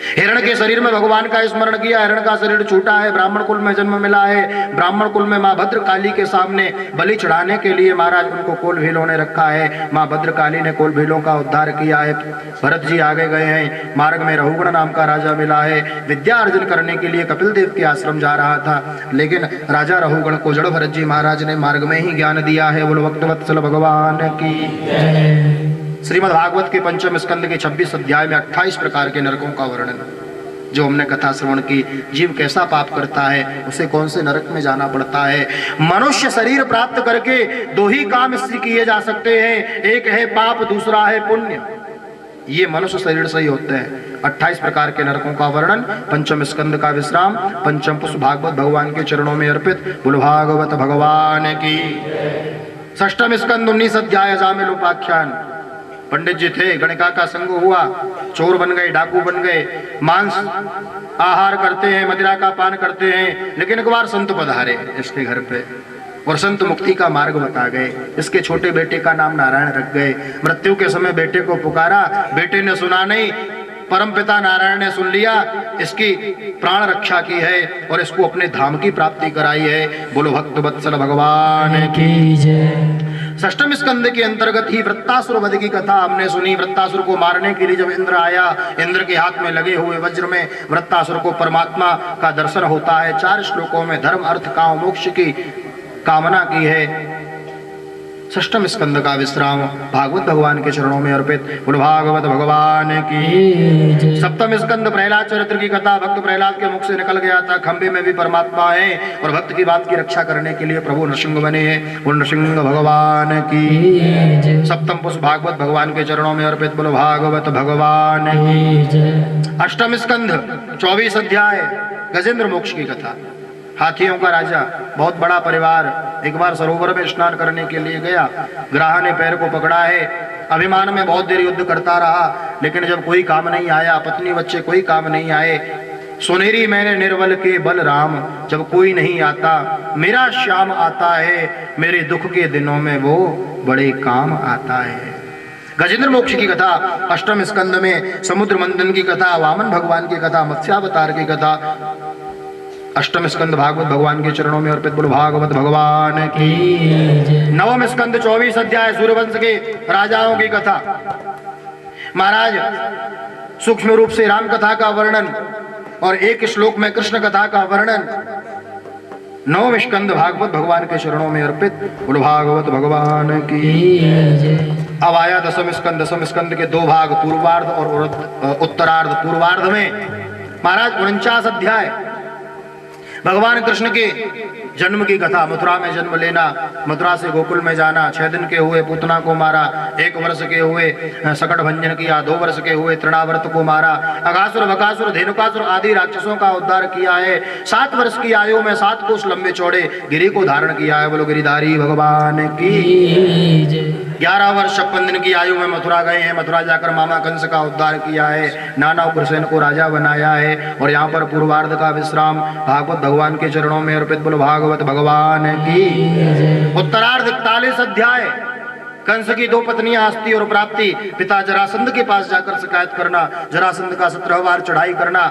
A: हिरण के शरीर में भगवान का स्मरण किया, हिरण का शरीर छूटा है, ब्राह्मण कुल में जन्म मिला है। ब्राह्मण कुल में माँ भद्रकाली के सामने बलि चढ़ाने के लिए महाराज उनको कोल भीलों ने रखा है। माँ भद्रकाली ने कोल भीलों का उद्धार किया है। भरत जी आगे गए हैं, मार्ग में रहुगण नाम का राजा मिला है। विद्या अर्जन करने के लिए कपिल देव के आश्रम जा रहा था, लेकिन राजा रहुगण को जड़ भरत जी महाराज ने मार्ग में ही ज्ञान दिया है। बोलो भक्तवत्सल भगवान की
B: जय।
A: श्रीमद् भागवत के पंचम स्कंद के 26 अध्याय में 28 प्रकार के नरकों का वर्णन, जो हमने कथा श्रवण की। जीव कैसा पाप करता है, उसे कौन से नरक में जाना पड़ता है। मनुष्य शरीर प्राप्त करके 2 ही काम इससे किए जा सकते हैं, एक है पाप, दूसरा है पुण्य। ये मनुष्य शरीर से ही होते हैं। 28 प्रकार के नरकों का वर्णन, पंचम स्कंद का विश्राम, पंचम पुष्प भागवत भगवान के चरणों में अर्पित। बोलो भागवत भगवान की। षष्ठम स्कंद 19 अध्याय जामिल उपाख्यान। पंडित जी थे, गणिका का संग हुआ, चोर बन गए, डाकू बन गए, मांस आहार करते हैं, मदिरा का पान करते हैं। लेकिन एक बार संत पधारे इसके घर पे और संत मुक्ति का मार्ग बता गए। इसके छोटे बेटे का नाम नारायण रख गए। मृत्यु के समय बेटे को पुकारा, बेटे ने सुना नहीं, परमपिता नारायण ने सुन लिया, इसकी प्राण रक्षा की है और इसको अपने धाम की प्राप्ति कराई है। बोलो भक्त वत्सल भगवान की जय। षष्ठम स्कंद के अंतर्गत ही वृत्तासुर वध की कथा हमने सुनी। वृत्तासुर को मारने के लिए जब इंद्र आया, इंद्र के हाथ में लगे हुए वज्र में वृत्तासुर को परमात्मा का दर्शन होता है। 4 श्लोकों में धर्म अर्थ काम मोक्ष की कामना की है। षष्ठम स्कंद का विश्राम भागवत भगवान के चरणों में अर्पित। बोलो भागवत भगवान की। सप्तम स्कंद प्रहलाद चरित्र की कथा। भक्त प्रहलाद के मुख से निकल गया था, खंबे में भी परमात्मा है और भक्त की बात की रक्षा करने के लिए प्रभु नृसिंह बने हैं। बोलो नृसिंह भगवान की। सप्तम पुष्प भागवत भगवान के चरणों में अर्पित। बोलो भागवत भगवान की। अष्टम स्कंद 24 अध्याय गजेंद्र मोक्ष की कथा। हाथियों का राजा, बहुत बड़ा परिवार, एक बार सरोवर में स्नान करने के लिए गया। ग्राह ने पैर को पकड़ा है, अभिमान में बहुत देर युद्ध करता रहा, लेकिन जब कोई काम नहीं आया, पत्नी बच्चे कोई काम नहीं आए, सुनेरी मैंने निर्बल के बल राम, जब कोई नहीं आता मेरा श्याम आता है, मेरे दुख के दिनों में वो बड़े काम आता है। गजेंद्र मोक्ष की कथा। अष्टम स्कंद में समुद्र मंथन की कथा, वामन भगवान की कथा, मत्स्यावतार की कथा। अष्टम स्कंद भागवत भगवान के चरणों में अर्पित। बोलो भागवत भगवान की। नवम स्कंद 24 अध्याय सूर्यवंश के राजाओं की कथा। महाराज सूक्ष्म रूप से राम कथा का वर्णन और एक श्लोक में कृष्ण कथा का वर्णन। नवम स्कंद भागवत भगवान के चरणों में अर्पित। बोलो भागवत भगवान की। अब आया दसम स्कंद। दसम स्कंद के 2 भाग, पूर्वार्ध और उत्तरार्ध। पूर्वार्ध में महाराज 49 अध्याय भगवान कृष्ण के जन्म की कथा, मथुरा में जन्म लेना, मथुरा से गोकुल में जाना, 6 दिन के हुए पूतना को मारा, 1 वर्ष के हुए सकट भंजन किया, 2 वर्ष के हुए तृणावर्त को मारा, अगासुर बकासुर धेनुकासुर आदि राक्षसों का उद्धार किया है, 7 वर्ष की आयु में 7 कोस लंबे चौड़े गिरि को धारण किया है। बोलो गिरिधारी भगवान की। 11 वर्ष 56 दिन की आयु में मथुरा गए हैं, मथुरा जाकर मामा कंस का उद्धार किया है, नाना उग्रसेन को राजा बनाया है और यहाँ पर पूर्वार्ध का विश्राम भागवत भगवान के चरणों में अर्पित। बोलो भागवत भगवान की। उत्तरार्ध 41 अध्याय। कंस की 2 पत्नियां हस्ती और प्राप्ति, पिता जरासंध के पास जाकर शिकायत करना, जरासंध का 17 बार चढ़ाई करना,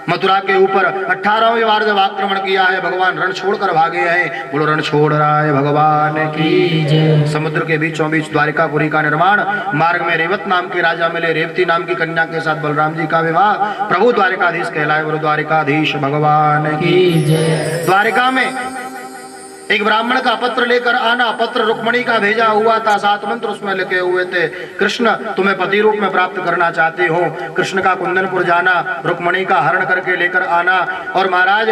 A: मथुरा के ऊपर 18वें बार जब आक्रमण किया है, भगवान रण छोड़कर भागे हैं। बोलो रण छोड़ रहा है भगवान की। समुद्र के बीचों बीच द्वारिकापुरी का निर्माण, मार्ग में रेवत नाम के राजा मिले, रेवती नाम की कन्या के साथ बलराम जी का विवाह, प्रभु द्वारिकाधीश कहलाए। बोलो द्वारिकाधीश भगवान की। द्वारिका में एक ब्राह्मण का पत्र लेकर आना, पत्र रुक्मणी का भेजा हुआ था, 7 मंत्र उसमें लिखे हुए थे। कृष्ण तुम्हें पति रूप में प्राप्त करना चाहती हूँ। कृष्ण का कुंदनपुर जाना, रुक्मणी का हरण करके लेकर आना और महाराज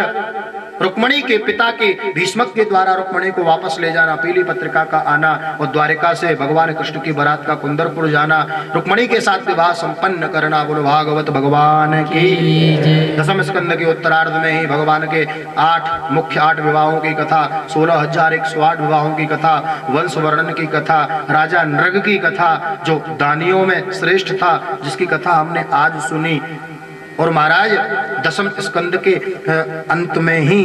A: रुक्मणी के पिता के भीष्मक के द्वारा रुक्मणी को वापस ले जाना, पीली पत्रिका का आना और द्वारिका से भगवान कृष्ण की बारात का कुंदनपुर जाना, रुक्मणी के साथ विवाह संपन्न करना। बोलो भागवत भगवान की। 10वें स्कंद के उत्तरार्ध में ही भगवान के 8 मुख्य 8 विवाहों की कथा, 16,108 विवाहों की कथा, वंश वर्णन की कथा, राजा नृग की कथा जो दानियों में श्रेष्ठ था, जिसकी कथा हमने आज सुनी। और महाराज 10वें स्कंद के अंत में ही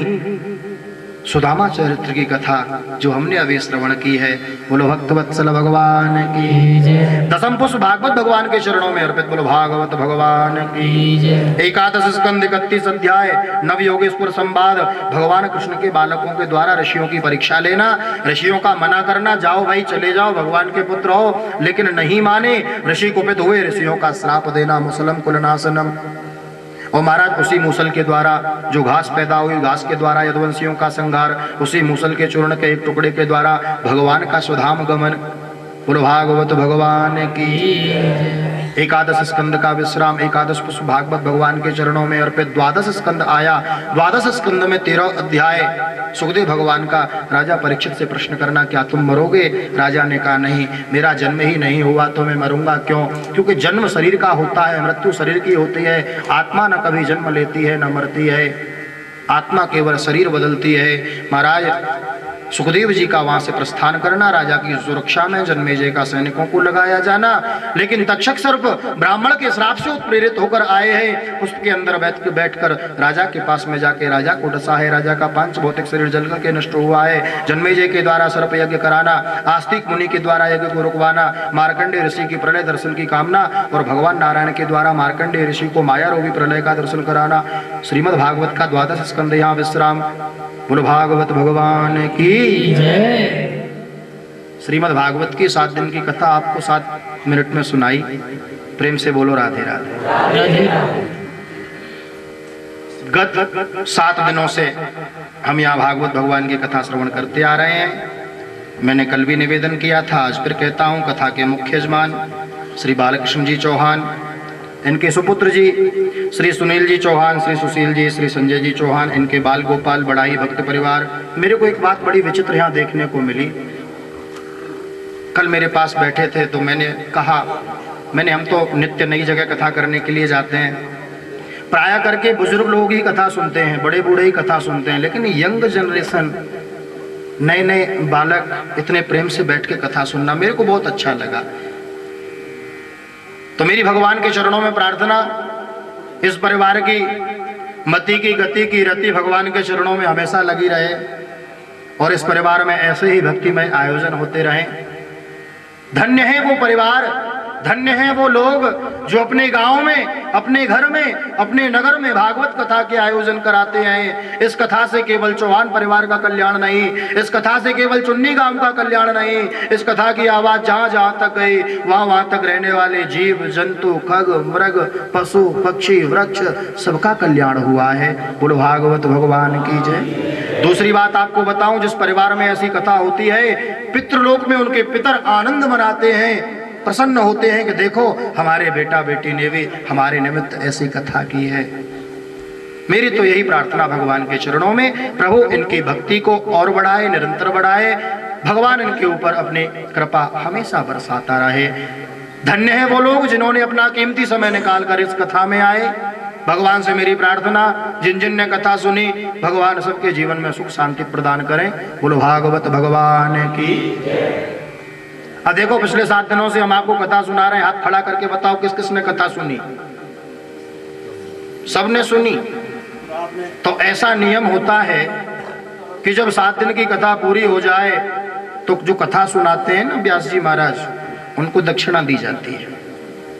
A: सुदामा चरित्र की कथा जो हमने अभी श्रवण की है। बोलो भक्तवत्सल भगवान की। 10म पुष्प भागवत भगवान के चरणों में अर्पित। बोलो भागवत भगवान की। 11 स्कंद 31 अध्याय। नव योगेश्वर संवाद। भगवान कृष्ण के बालकों के द्वारा ऋषियों की परीक्षा लेना, ऋषियों का मना करना, जाओ भाई चले जाओ, भगवान के पुत्र हो, लेकिन नहीं माने, ऋषि कुपित हुए, ऋषियों का श्राप देना, मुसलम कुलनाशनम। और महाराज उसी मूसल के द्वारा जो घास पैदा हुई, घास के द्वारा यदुवंशियों का संहार, उसी मूसल के चूर्ण के एक टुकड़े के द्वारा भगवान का स्वधाम गमन। बोलो भागवत भगवान की। 11 स्कंद का विश्राम। 11 पुष्प भागवत भगवान के चरणों में अर्पित। 12 स्कंद आया। 12 स्कंद में 13 अध्याय। सुखदेव भगवान का राजा परीक्षित से प्रश्न करना, क्या तुम मरोगे? राजा ने कहा नहीं, मेरा जन्म ही नहीं हुआ तो मैं मरूंगा क्यों? क्योंकि जन्म शरीर का होता है, मृत्यु शरीर की होती है। आत्मा न कभी जन्म लेती है न मरती है, आत्मा केवल शरीर बदलती है। महाराज सुखदेव जी का वहां से प्रस्थान करना, राजा की सुरक्षा में जन्मेजय का सैनिकों को लगाया जाना, लेकिन तक्षक सर्प ब्राह्मण के श्राप से उत्प्रेरित होकर आए हैं। उसके अंदर बैठकर राजा के पास में जाके राजा को डसा है। राजा का पांच भौतिक शरीर जल करके नष्ट हुआ है। जन्मेजय के द्वारा सर्प यज्ञ कराना, आस्तिक मुनि के द्वारा यज्ञ को रुकवाना, मार्कंडेय ऋषि की प्रलय दर्शन की कामना और भगवान नारायण के द्वारा मार्कंडेय ऋषि को माया रोगी प्रलय का दर्शन कराना। श्रीमद् भागवत का 12 स्कंद यहाँ विश्राम। बोलो भागवत भगवान की जय। श्रीमद् भागवत की 7 दिन की कथा आपको 7 मिनट में सुनाई। प्रेम से बोलो राधे राधे। गत 7 दिनों से हम यहाँ भागवत भगवान की कथा श्रवण करते आ रहे हैं। मैंने कल भी निवेदन किया था, आज फिर कहता हूँ, कथा के मुख्य यजमान श्री बालकृष्ण जी चौहान, इनके सुपुत्र जी श्री सुनील जी चौहान, श्री सुशील जी, श्री संजय जी चौहान, इनके बाल गोपाल बड़ाई भक्त परिवार। मेरे को एक बात बड़ी विचित्र यहाँ देखने को मिली। कल मेरे पास बैठे थे तो मैंने कहा, हम तो नित्य नई जगह कथा करने के लिए जाते हैं, प्राय करके बुजुर्ग लोग ही कथा सुनते हैं, बड़े बूढ़े ही कथा सुनते हैं, लेकिन यंग जनरेशन, नए नए बालक इतने प्रेम से बैठ के कथा सुनना मेरे को बहुत अच्छा लगा। तो मेरी भगवान के चरणों में प्रार्थना, इस परिवार की मति की गति की रति भगवान के चरणों में हमेशा लगी रहे और इस परिवार में ऐसे ही भक्तिमय आयोजन होते रहें। धन्य है वो परिवार, धन्य है वो लोग जो अपने गांव में, अपने घर में, अपने नगर में भागवत कथा के आयोजन कराते हैं। इस कथा से केवल चौहान परिवार का कल्याण नहीं, इस कथा से केवल चुन्नी गांव का कल्याण नहीं, इस कथा की आवाज जहां जहां तक गई वहां तक रहने वाले जीव जंतु, खग मृग, पशु पक्षी, वृक्ष, सबका कल्याण हुआ है। बोलो भागवत भगवान की जय। दूसरी बात आपको बताऊं, जिस परिवार में ऐसी कथा होती है, पितृलोक में उनके पितर आनंद मनाते हैं, प्रसन्न होते हैं कि देखो हमारे बेटा बेटी ने भी हमारे निमित्त ऐसी कथा की है। मेरी तो यही प्रार्थना भगवान के चरणों में, प्रभु इनकी भक्ति को और बढ़ाए, निरंतर बढ़ाए, भगवान इनके ऊपर अपनी कृपा हमेशा बरसाता रहे। धन्य है वो लोग जिन्होंने अपना कीमती समय निकाल कर इस कथा में आए। भगवान से मेरी प्रार्थना, जिन जिन ने कथा सुनी, भगवान सबके जीवन में सुख शांति प्रदान करें। बोलो भागवत भगवान की। अब देखो, पिछले 7 दिनों से हम आपको कथा सुना रहे हैं। हाथ खड़ा करके बताओ किस किस ने कथा सुनी? सबने सुनी। तो ऐसा नियम होता है कि जब 7 दिन की कथा पूरी हो जाए तो जो कथा सुनाते हैं ना व्यास जी महाराज, उनको दक्षिणा दी जाती है।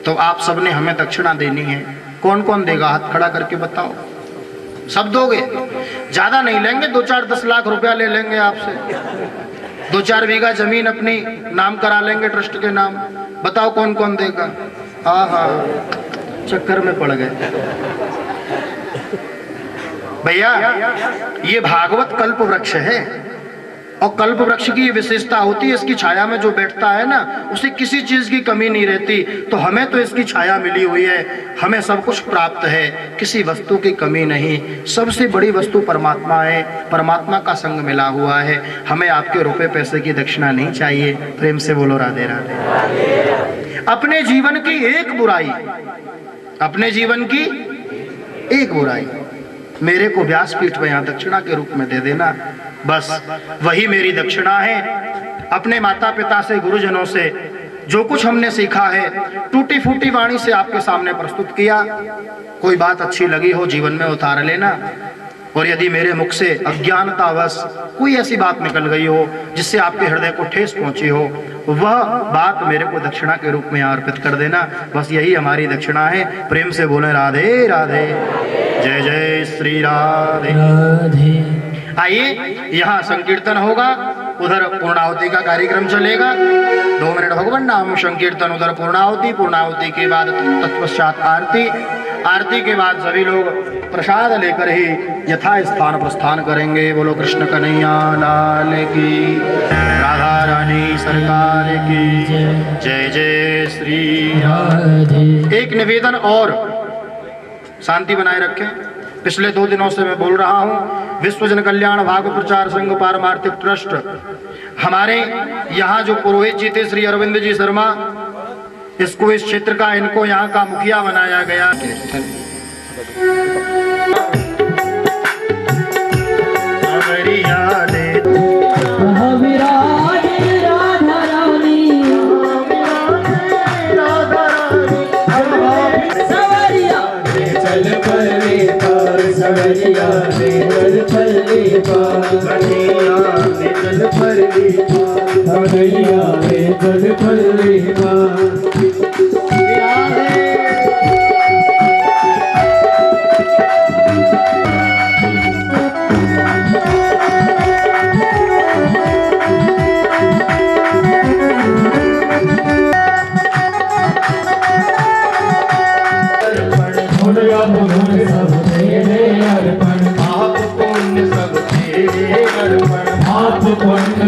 A: तो आप सबने हमें दक्षिणा देनी है। कौन कौन देगा? हाथ खड़ा करके बताओ। सब दोगे? ज्यादा नहीं लेंगे, 2-4-10 लाख रुपया ले लेंगे आपसे। 2-4 बीघा जमीन अपनी नाम करा लेंगे ट्रस्ट के नाम। बताओ कौन कौन देगा? हाँ, चक्कर में पड़ गए भैया। ये भागवत कल्प वृक्ष है, और कल्प वृक्ष की विशेषता होती है, इसकी छाया में जो बैठता है ना, उसे किसी चीज की कमी नहीं रहती। तो हमें तो इसकी छाया मिली हुई है, हमें सब कुछ प्राप्त है, किसी वस्तु की कमी नहीं। सबसे बड़ी वस्तु परमात्मा है, परमात्मा का संग मिला हुआ है। हमें आपके रुपए पैसे की दक्षिणा नहीं चाहिए। प्रेम से बोलो राधे राधे। अपने जीवन की एक बुराई, अपने जीवन की एक बुराई मेरे को व्यासपीठ में यहाँ दक्षिणा के रूप में दे देना, बस वही मेरी दक्षिणा है। अपने माता पिता से, गुरुजनों से जो कुछ हमने सीखा है, टूटी फूटी वाणी से आपके सामने प्रस्तुत किया। कोई बात अच्छी लगी हो जीवन में उतार लेना, और यदि मेरे मुख से अज्ञानतावश कोई ऐसी बात निकल गई हो जिससे आपके हृदय को ठेस पहुंची हो, वह बात मेरे को दक्षिणा के रूप में अर्पित कर देना। बस यही हमारी दक्षिणा है। प्रेम से बोले राधे राधे, जय जय श्री राधे
B: राधे।
A: आइए, यहाँ संकीर्तन होगा, उधर पूर्णाहुति का कार्यक्रम चलेगा। 2 मिनट भगवान नाम संकीर्तन, उधर पूर्णाहुति, पूर्णाहुति के बाद तत्पश्चात आरती, आरती के बाद सभी लोग प्रसाद लेकर ही यथा स्थान प्रस्थान करेंगे। बोलो कृष्ण कन्हैया लाल की, राधा रानी सरकार की, जय जय श्री राधे। एक निवेदन और, शांति बनाए रखें। पिछले 2 दिनों से मैं बोल रहा हूँ, विश्व जन कल्याण भागवत प्रचार संघ पारमार्थिक ट्रस्ट, हमारे यहाँ जो पुरोहित जी थे श्री अरविंद जी शर्मा, इसको, इस क्षेत्र का, इनको यहाँ का मुखिया बनाया गया।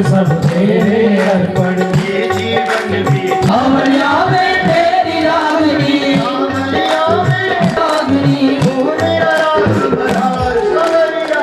B: सब तेरे अर्पण,
A: ये जीवन भी
B: अमरिया में तेरी रागनी,
A: अमरिया में
B: रागनी,
A: मेरा राग बहार सवरिया।